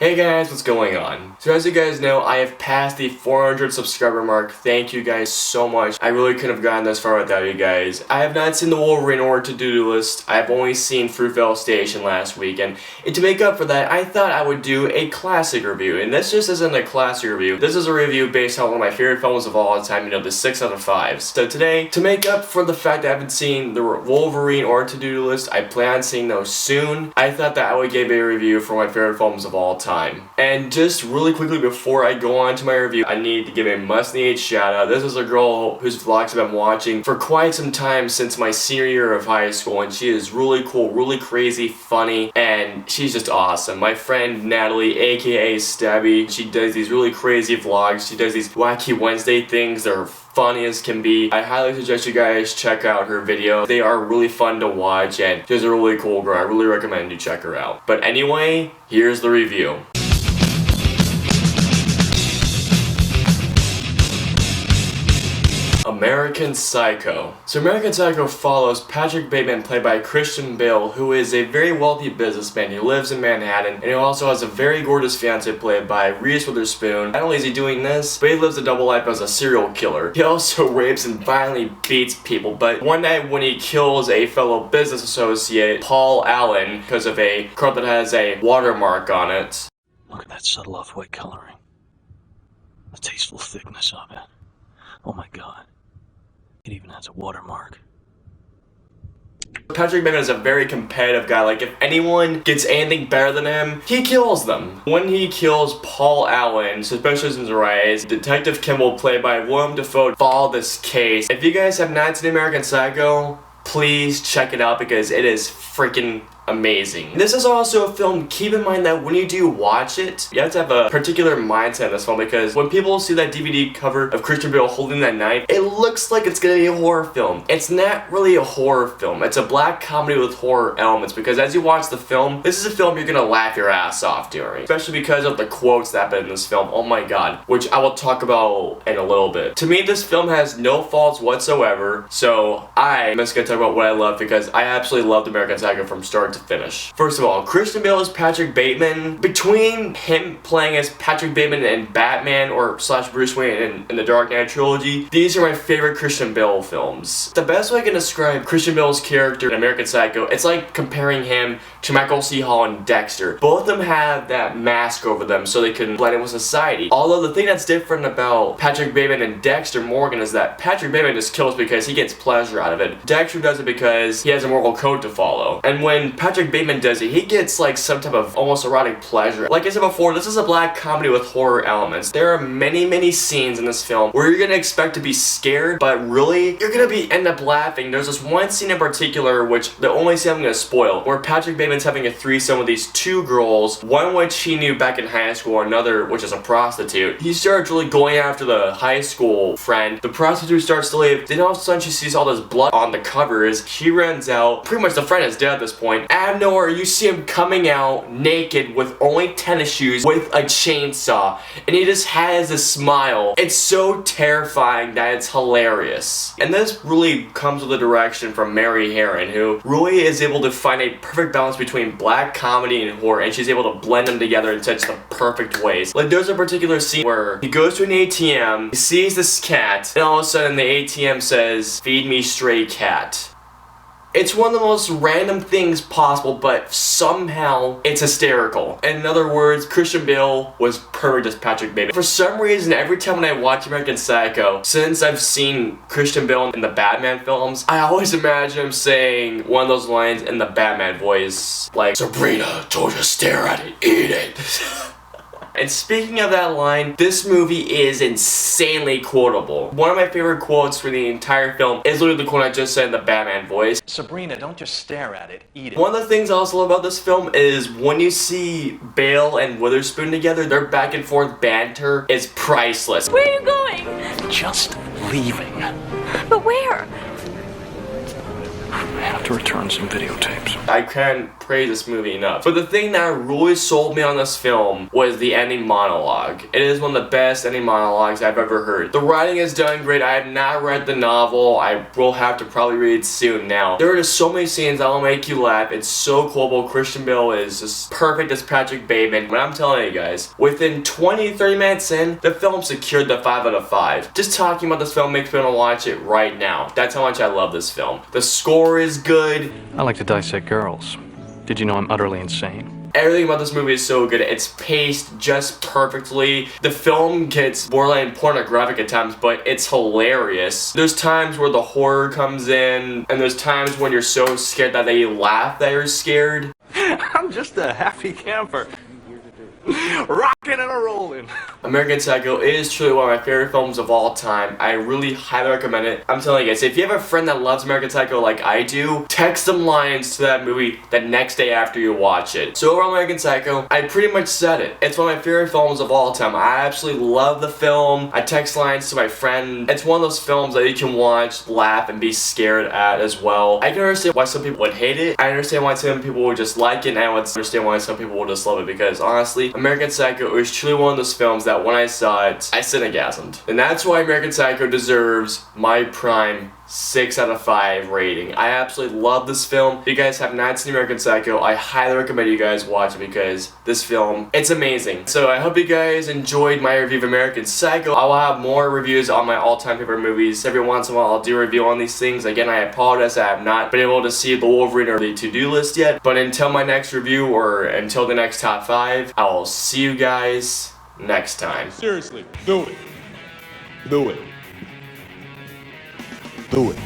Hey guys, what's going on? So as you guys know, I have passed the 400 subscriber mark. Thank you guys so much. I really couldn't have gotten this far without you guys. I have not seen the Wolverine or to-do list. I have only seen Fruitvale Station last week, and to make up for that, I thought I would do a classic review. And this just isn't a classic review. This is a review based on one of my favorite films of all time, you know, the 6 out of 5s. So today, to make up for the fact that I haven't seen the Wolverine or to-do list, I plan on seeing those soon. I thought that I would give a review for my favorite films of all time. And just really quickly before I go on to my review, I need to give a must-need shout out. This is a girl whose vlogs I've been watching for quite some time since my senior year of high school, and she is really cool, really crazy, funny, and she's just awesome. My friend Natalie, aka Stabby, she does these really crazy vlogs. She does these wacky Wednesday things. They're funny as can be. I highly suggest you guys check out her videos. They are really fun to watch, and she's a really cool girl. I really recommend you check her out. But anyway, here's the review. American Psycho. So American Psycho follows Patrick Bateman, played by Christian Bale, who is a very wealthy businessman. He lives in Manhattan, and he also has a very gorgeous fiance played by Reese Witherspoon. Not only is he doing this, but he lives a double life as a serial killer. He also rapes and violently beats people, but one night when he kills a fellow business associate, Paul Allen, because of a car that has a watermark on it. Look at that subtle off-white coloring. The tasteful thickness of it. Oh my god. It even has a watermark. Patrick Bateman is a very competitive guy. Like, if anyone gets anything better than him, he kills them. When he kills Paul Allen, Suspicions Arise, Detective Kimball, played by Willem Dafoe, followed this case. If you guys have not seen American Psycho, please check it out because it is freaking amazing. This is also a film, keep in mind that when you do watch it, you have to have a particular mindset in this film, because when people see that DVD cover of Christian Bale holding that knife, it looks like it's gonna be a horror film. It's not really a horror film. It's a black comedy with horror elements, because as you watch the film, this is a film you're gonna laugh your ass off during, especially because of the quotes that happen in this film. Oh my god, which I will talk about in a little bit. To me, this film has no faults whatsoever, so I'm just gonna talk about what I love, because I absolutely loved American Psycho from start to finish. First of all, Christian Bale as Patrick Bateman. Between him playing as Patrick Bateman and Batman or / Bruce Wayne in the Dark Knight trilogy, these are my favorite Christian Bale films. The best way I can describe Christian Bale's character in American Psycho, it's like comparing him to Michael C. Hall and Dexter. Both of them have that mask over them so they can blend in with society. Although the thing that's different about Patrick Bateman and Dexter Morgan is that Patrick Bateman just kills because he gets pleasure out of it. Dexter does it because he has a moral code to follow. And when Patrick Bateman does it, he gets like some type of almost erotic pleasure. Like I said before, this is a black comedy with horror elements. There are many scenes in this film where you're gonna expect to be scared, but really, you're gonna end up laughing. There's this one scene in particular, which the only scene I'm gonna spoil, where Patrick Bateman's having a threesome with these two girls, one which he knew back in high school, another which is a prostitute. He starts really going after the high school friend. The prostitute starts to leave, then all of a sudden she sees all this blood on the covers. She runs out. Pretty much the friend is dead at this point. Out of nowhere, you see him coming out naked with only tennis shoes with a chainsaw, and he just has a smile. It's so terrifying that it's hilarious. And this really comes with a direction from Mary Herron, who really is able to find a perfect balance between black comedy and horror, and she's able to blend them together in such the perfect ways. Like, there's a particular scene where he goes to an ATM, he sees this cat, and all of a sudden the ATM says, "Feed me stray cat." It's one of the most random things possible, but somehow it's hysterical. In other words, Christian Bale was perfect as Patrick Bateman. For some reason, every time when I watch American Psycho, since I've seen Christian Bale in the Batman films, I always imagine him saying one of those lines in the Batman voice, like, "Sabrina told you to stare at it, eat it." And speaking of that line, this movie is insanely quotable. One of my favorite quotes for the entire film is literally the quote I just said in the Batman voice. Sabrina, don't just stare at it, eat it. One of the things I also love about this film is when you see Bale and Witherspoon together, their back and forth banter is priceless. Where are you going? Just leaving. But where? I have to return some videotapes. I can't praise this movie enough. But the thing that really sold me on this film was the ending monologue. It is one of the best ending monologues I've ever heard. The writing is done great. I have not read the novel. I will have to probably read it soon now. There are just so many scenes that will make you laugh. It's so quotable. Christian Bale is just perfect as Patrick Bateman. But I'm telling you guys, within 20-30 minutes in, the film secured the 5 out of 5. Just talking about this film makes me want to watch it right now. That's how much I love this film. The score is good. I like to dissect girls. Did you know I'm utterly insane? Everything about this movie is so good. It's paced just perfectly. The film gets borderline pornographic at times, but it's hilarious. There's times where the horror comes in, and there's times when you're so scared that they laugh that you're scared. I'm just a happy camper. Rocking and a rolling. American Psycho is truly one of my favorite films of all time. I really highly recommend it. I'm telling you guys, if you have a friend that loves American Psycho like I do, text them lines to that movie the next day after you watch it. So overall, American Psycho, I pretty much said it. It's one of my favorite films of all time. I absolutely love the film. I text lines to my friend. It's one of those films that you can watch, laugh, and be scared at as well. I can understand why some people would hate it. I understand why some people would just like it, and I would understand why some people would just love it, because honestly, American Psycho is truly one of those films that when I saw it, I cinegasmed. And that's why American Psycho deserves my prime 6 out of 5 rating. I absolutely love this film. If you guys have not seen American Psycho, I highly recommend you guys watch it, because this film, it's amazing. So I hope you guys enjoyed my review of American Psycho. I will have more reviews on my all-time favorite movies. Every once in a while I'll do a review on these things. Again, I apologize, I have not been able to see the Wolverine or the to-do list yet. But until my next review, or until the next top 5, I will see you guys next time. Seriously, do it. Do it. Do it.